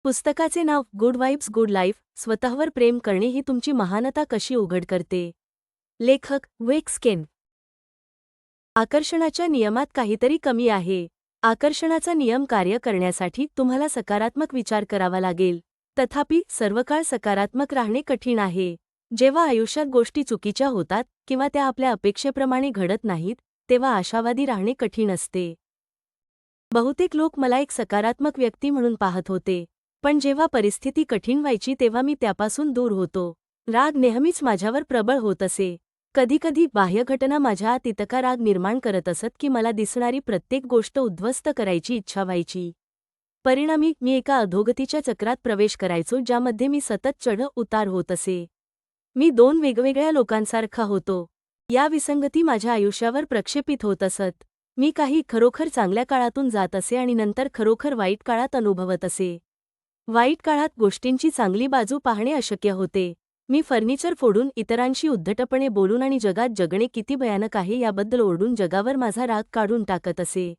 पुस्तकाचे नाव good vibes good life, स्वतःवर प्रेम करणे ही तुमची महानता कशी उघड करते. लेखक वेक्सकेन. आकर्षणाच्या नियमात काहीतरी कमी आहे. आकर्षणाचा नियम कार्य करण्यासाठी तुम्हाला सकारात्मक विचार करावा लागेल. तथापि सर्वकाळ सकारात्मक राहणे कठीण आहे. जेव्हा आयुष्यात गोष्टी चुकीच्या होतात किंवा त्या आपल्या अपेक्षेप्रमाणे घडत नाहीत, तेव्हा आशावादी राहणे कठीण असते. बहुतेक लोक मला एक सकारात्मक व्यक्ती म्हणून पाहत होते, पण जेव्हा परिस्थिती कठीण व्हायची तेव्हा मी त्यापासून दूर होतो. राग नेहमीच माझ्यावर प्रबळ होत असे. कधीकधी बाह्य घटना माझ्या आत इतका राग निर्माण करत असत की मला दिसणारी प्रत्येक गोष्ट उद्ध्वस्त करायची इच्छा व्हायची. परिणामी मी एका अधोगतीच्या चक्रात प्रवेश करायचो ज्यामध्ये मी सतत चढ उतार होत असे. मी दोन वेगवेगळ्या लोकांसारखा होतो. या विसंगती माझ्या आयुष्यावर प्रक्षेपित होत असत. मी काही खरोखर चांगल्या काळातून जात असे आणि नंतर खरोखर वाईट काळात अनुभवत असे. वाईट काळात गोष्टींची चांगली बाजू पाहणे अशक्य होते. मी फर्निचर फोडून, इतरांशी उद्धटपणे बोलून आणि जगात जगणे किती भयानक आहे याबद्दल ओरडून जगावर माझा राग काढून टाकत असे.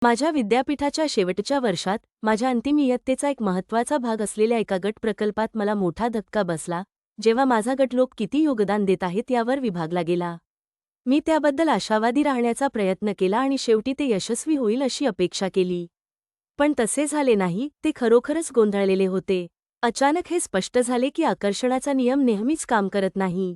माझ्या विद्यापीठाच्या शेवटच्या वर्षात माझ्या अंतिम इयत्तेचा एक महत्त्वाचा भाग असलेल्या एका गट प्रकल्पात मला मोठा धक्का बसला, जेव्हा माझा गट लोक किती योगदान देत आहेत यावर विभागला गेला. मी त्याबद्दल आशावादी राहण्याचा प्रयत्न केला आणि शेवटी ते यशस्वी होईल अशी अपेक्षा केली. पण तसे झाले नाही. ते खरोखरच गोंधळलेले होते. अचानक हे स्पष्ट झाले की आकर्षणाचा नियम नेहमीच काम करत नाही.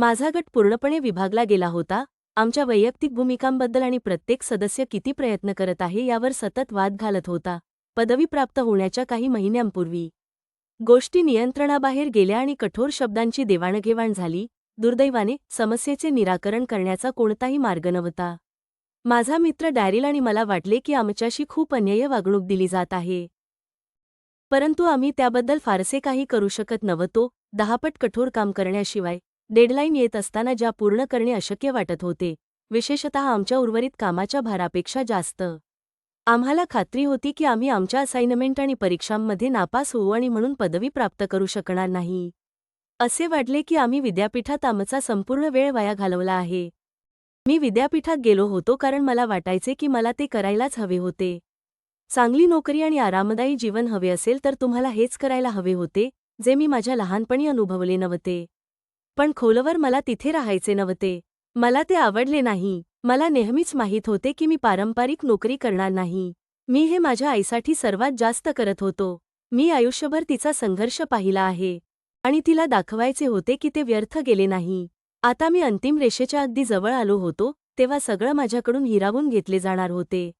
माझा गट पूर्णपणे विभागला गेला होता. आमच्या वैयक्तिक भूमिकांबद्दल आणि प्रत्येक सदस्य किती प्रयत्न करत आहे यावर सतत वाद घालत होता. पदवी प्राप्त होण्याच्या काही महिन्यांपूर्वी गोष्टी नियंत्रणाबाहेर गेल्या आणि कठोर शब्दांची देवाणघेवाण झाली. दुर्दैवाने समस्येचे निराकरण करण्याचा कोणताही मार्ग नव्हता. माझा मित्र डॅरिल आणि मला वाटले की आमच्याशी खूप अन्याय्य वागणूक दिली जात आहे. परंतु आम्ही त्याबद्दल फारसे काही करू शकत नव्हतो. 10 पट कठोर काम करण्याशिवाय. डेडलाईन येत असताना ज्या पूर्ण करणे अशक्य वाटत होते, विशेषतः आमच्या उर्वरित कामाच्या भारापेक्षा जास्त. आम्हाला खात्री होती की आम्ही आमच्या असाइनमेंट आणि परीक्षांमध्ये नापास होऊ आणि म्हणून पदवी प्राप्त करू शकणार नाही. असे वाटले की आम्ही विद्यापीठात आमचा संपूर्ण वेळ वाया घालवला आहे. मी विद्यापीठात गेलो होतो कारण मला वाटायचे की मला ते करायलाच हवे होते. चांगली नोकरी आणि आरामदायी जीवन हवे असेल तर तुम्हाला हेच करायला हवे होते, जे मी माझ्या लहानपणी अनुभवले नव्हते. पण खोलवर मला तिथे राहायचे नव्हते. मला ते आवडले नाही. मला नेहमीच माहीत होते की मी पारंपरिक नोकरी करणार नाही. मी हे माझ्या आईसाठी सर्वात जास्त करत होतो. मी आयुष्यभर तिचा संघर्ष पाहिला आहे आणि तिला दाखवायचे होते की ते व्यर्थ गेले नाही. आता मी अंतिम रेषेच्या अगदी जवळ आलो होतो, तेव्हा सगळं माझ्याकडून हिरावून घेतले जाणार होते.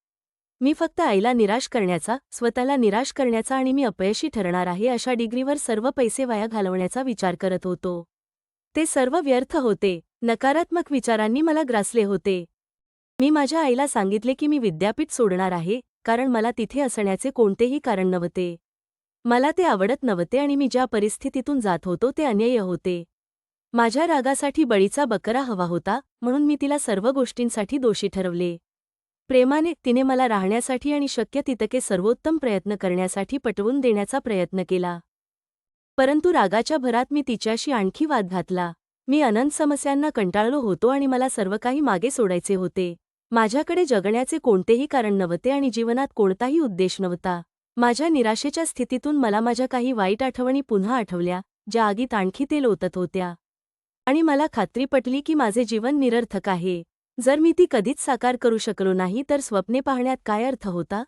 मी फक्त आईला निराश करण्याचा, स्वतःला निराश करण्याचा आणि मी अपयशी ठरणार आहे अशा डिग्रीवर सर्व पैसे वाया घालवण्याचा विचार करत होतो. ते सर्व व्यर्थ होते. नकारात्मक विचारांनी मला ग्रासले होते. मी माझ्या आईला सांगितले की मी विद्यापीठ सोडणार आहे, कारण मला तिथे असण्याचे कोणतेही कारण नव्हते. मला ते आवडत नव्हते आणि मी ज्या परिस्थितीतून जात होतो ते अन्याय्य होते. माझ्या रागासाठी बळीचा बकरा हवा होता, म्हणून मी तिला सर्व गोष्टींसाठी दोषी ठरवले. प्रेमाने तिने मला राहण्यासाठी आणि शक्य तितके सर्वोत्तम प्रयत्न करण्यासाठी पटवून देण्याचा प्रयत्न केला. परंतु रागाच्या भरात मी तिच्याशी आणखी वाद घातला. मी अनंत समस्यांना कंटाळलो होतो आणि मला सर्व काही मागे सोडायचे होते. माझ्याकडे जगण्याचे कोणतेही कारण नव्हते आणि जीवनात कोणताही उद्देश नव्हता. माझ्या निराशेच्या स्थितीतून मला माझ्या काही वाईट आठवणी पुन्हा आठवल्या, ज्या आगीत आणखी तेल ओतत होत्या. आणि मला खात्री पटली की माझे जीवन निरर्थक आहे. जर मी ती कधीच साकार करू शकलो नाही तर स्वप्ने पाहण्यात काय अर्थ होता?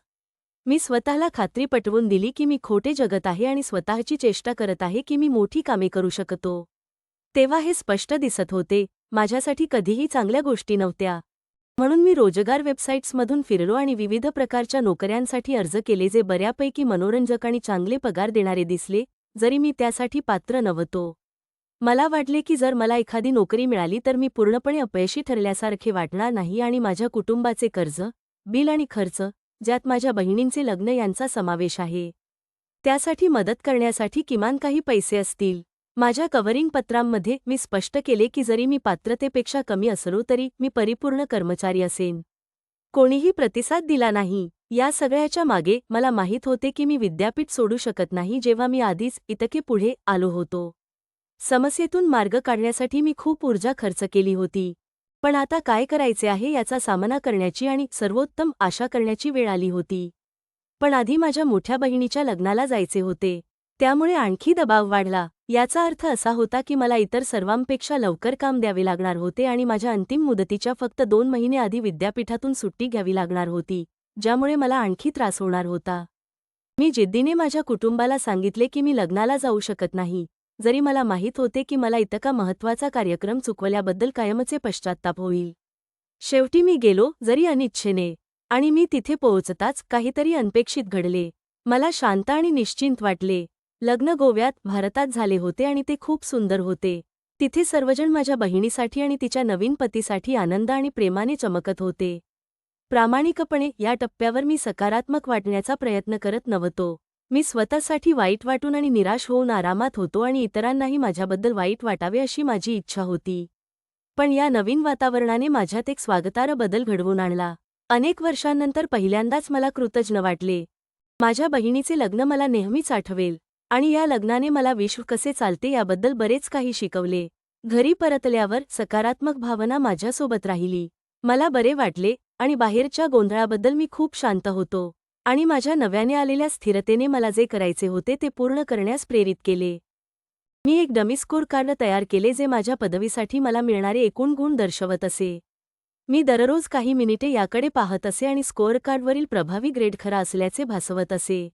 मी स्वतःला खात्री पटवून दिली की मी खोटे जगत आहे आणि स्वतःची चेष्टा करत आहे की मी मोठी कामे करू शकतो. तेव्हा हे स्पष्ट दिसत होते, माझ्यासाठी कधीही चांगल्या गोष्टी नव्हत्या. म्हणून मी रोजगार वेबसाईट्समधून फिरलो आणि विविध प्रकारच्या नोकऱ्यांसाठी अर्ज केले जे बऱ्यापैकी मनोरंजक आणि चांगले पगार देणारे दिसले, जरी मी त्यासाठी पात्र नव्हतो. मला वाटले की जर मला एखादी नोकरी मिळाली तर मी पूर्णपणे अपयशी ठरल्यासारखे वाटणार नाही आणि माझ्या कुटुंबाचे कर्ज, बिल आणि खर्च, ज्यात माझ्या बहिणींचे लग्न यांचा समावेश आहे, त्यासाठी मदत करण्यासाठी किमान काही पैसे असतील. माझ्या कव्हरिंग पत्रांमध्ये मी स्पष्ट केले की जरी मी पात्रतेपेक्षा कमी असलो तरी मी परिपूर्ण कर्मचारी असेन. कोणीही प्रतिसाद दिला नाही. या सगळ्याच्या मागे मला माहीत होते की मी विद्यापीठ सोडू शकत नाही जेव्हा मी आधीच इतके पुढे आलो होतो. समस्येतून मार्ग काढण्यासाठी मी खूप ऊर्जा खर्च केली होती. पण आता काय करायचे आहे याचा सामना करण्याची आणि सर्वोत्तम आशा करण्याची वेळ आली होती. पण आधी माझ्या मोठ्या बहिणीच्या लग्नाला जायचे होते. त्यामुळे आणखी दबाव वाढला. याचा अर्थ असा होता की मला इतर सर्वांपेक्षा लवकर काम द्यावे लागणार होते आणि माझ्या अंतिम मुदतीच्या फक्त 2 महिने आधी विद्यापीठातून सुट्टी घ्यावी लागणार होती, ज्यामुळे मला आणखी त्रास होणार होता. मी जिद्दीने माझ्या कुटुंबाला सांगितले की मी लग्नाला जाऊ शकत नाही, जरी मला माहीत होते की मला इतका महत्त्वाचा कार्यक्रम चुकवल्याबद्दल कायमचे पश्चात्ताप होईल. शेवटी मी गेलो, जरी अनिच्छेने. आणि मी तिथे पोहोचताच काहीतरी अनपेक्षित घडले. मला शांत आणि निश्चिंत वाटले. लग्न गोव्यात, भारतात झाले होते आणि ते खूप सुंदर होते. तिथे सर्वजण माझ्या बहिणीसाठी आणि तिच्या नवीन पतीसाठी आनंद आणि प्रेमाने चमकत होते. प्रामाणिकपणे या टप्प्यावर मी सकारात्मक वाटण्याचा प्रयत्न करत नव्हतो. मी स्वतःसाठी वाईट वाटून आणि निराश होऊन आरामात होतो आणि इतरांनाही माझ्याबद्दल वाईट वाटावे अशी माझी इच्छा होती. पण या नवीन वातावरणाने माझ्यात एक स्वागतार्ह बदल घडवून आणला. अनेक वर्षांनंतर पहिल्यांदाच मला कृतज्ञ वाटले. माझ्या बहिणीचे लग्न मला नेहमीच आठवेल आणि या लग्नाने मला विश्व कसे चालते याबद्दल बरेच काही शिकवले. घरी परतल्यावर सकारात्मक भावना माझ्यासोबत राहिली. मला बरे वाटले आणि बाहेरच्या गोंधळाबद्दल मी खूप शांत होतो आणि माझ्या नव्याने आलेल्या स्थिरतेने मला जे करायचे होते ते पूर्ण करण्यास प्रेरित केले. मी एक डमी स्कोर कार्ड तयार केले जे माझ्या पदवीसाठी मला मिळणारे एकूण गुण दर्शवत असे. मी दररोज काही मिनिटे याकडे पाहत असे आणि स्कोअर कार्डवरील प्रभावी ग्रेड खरा असल्याचे भासवत असे.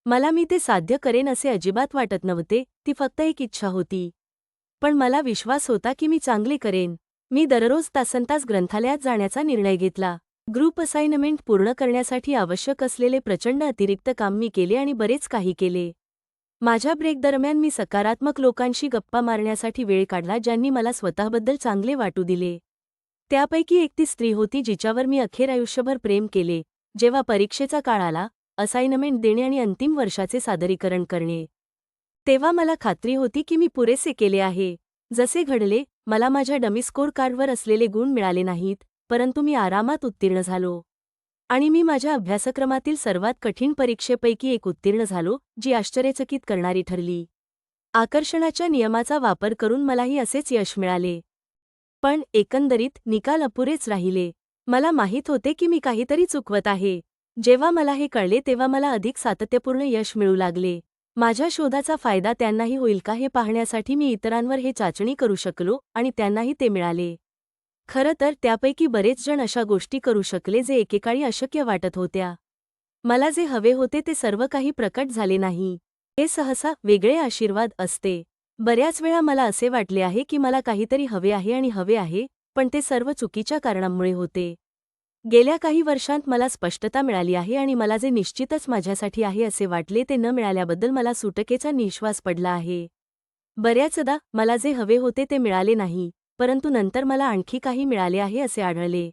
मला मी ते साध्य करेन असे अजिबात वाटत नव्हते, ती फक्त एक इच्छा होती. पण मला विश्वास होता की मी चांगले करेन. मी दररोज तासनतास ग्रंथालयात जाण्याचा निर्णय घेतला. ग्रुप असाइनमेंट पूर्ण करण्यासाठी आवश्यक असलेले प्रचंड अतिरिक्त काम मी केले आणि बरेच काही केले. माझ्या ब्रेक दरम्यान मी सकारात्मक लोकांशी गप्पा मारण्यासाठी वेळ काढला ज्यांनी मला स्वतःबद्दल चांगले वाटू दिले. त्यापैकी एक ती स्त्री होती जिच्यावर मी अखेर आयुष्यभर प्रेम केले. जेव्हा परीक्षेचा काळ आला, असाइनमेंट देणे आणि अंतिम वर्षाचे सादरीकरण करणे, तेव्हा मला खात्री होती की मी पुरेसे केले आहे. जसे घडले, मला माझ्या डमी स्कोर कार्डवर असलेले गुण मिळाले नाहीत, परंतु मी आरामात उत्तीर्ण झालो. आणि मी माझ्या अभ्यासक्रमातील सर्वात कठीण परीक्षेपैकी एक उत्तीर्ण झालो, जी आश्चर्यचकित करणारी ठरली. आकर्षणाच्या नियमाचा वापर करून मलाही असेच यश मिळाले. पण एकंदरीत निकाल अपुरेच राहिले. मला माहीत होते की मी काहीतरी चुकवत आहे. जेव्हा मला हे कळले तेव्हा मला अधिक सातत्यपूर्ण यश मिळू लागले. माझ्या शोधाचा फायदा त्यांनाही होईल का हे पाहण्यासाठी मी इतरांवर हे चाचणी करू शकलो आणि त्यांनाही ते मिळाले. खरं तर त्यापैकी बरेच जण अशा गोष्टी करू शकले जे एकेकाळी अशक्य वाटत होत्या. मला जे हवे होते ते सर्व काही प्रकट झाले नाही. हे सहसा वेगळे आशीर्वाद असते. बऱ्याच वेळा मला असे वाटले आहे की मला काहीतरी हवे आहे आणि हवे आहे, पण ते सर्व चुकीच्या कारणांमुळे होते. गेल्या काही वर्षांत मला स्पष्टता मिळाली आहे आणि मला जे निश्चितच माझ्यासाठी आहे असे वाटले ते न मिळाल्याबद्दल मला सुटकेचा निश्वास पडला आहे. बऱ्याचदा मला जे हवे होते ते मिळाले नाही, परंतु नंतर मला आणखी काही मिळाले आहे असे आढळले.